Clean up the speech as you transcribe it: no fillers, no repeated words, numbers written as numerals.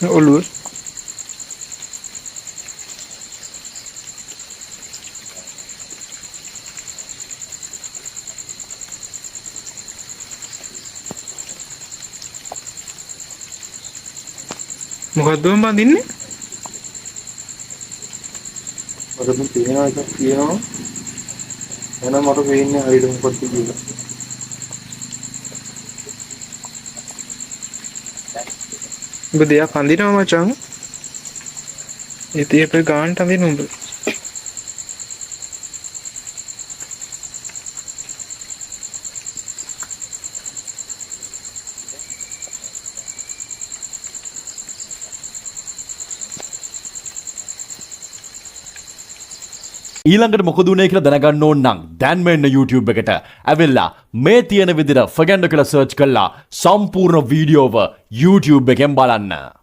ඔළුව මොකද්ද බඳින්නේ? මට පේනවා එකක් තියෙනවා. එහෙනම් මට පේන්නේ හරියට මොකක්ද කියලා. ඔබ දෙයක් අඳිනවා මචං. ඉතින් අපේ ගානට අඳින්න උඹ. ඊළඟට මොකද උනේ කියලා දැනගන්න ඕන නම් දැන් මෙන්න YouTube එකට ඇවිල්ලා මේ තියෙන විදිහට ෆගැන්ඩෝ කියලා සර්ච් කළා සම්පූර්ණ වීඩියෝව YouTube එකෙන් බලන්න.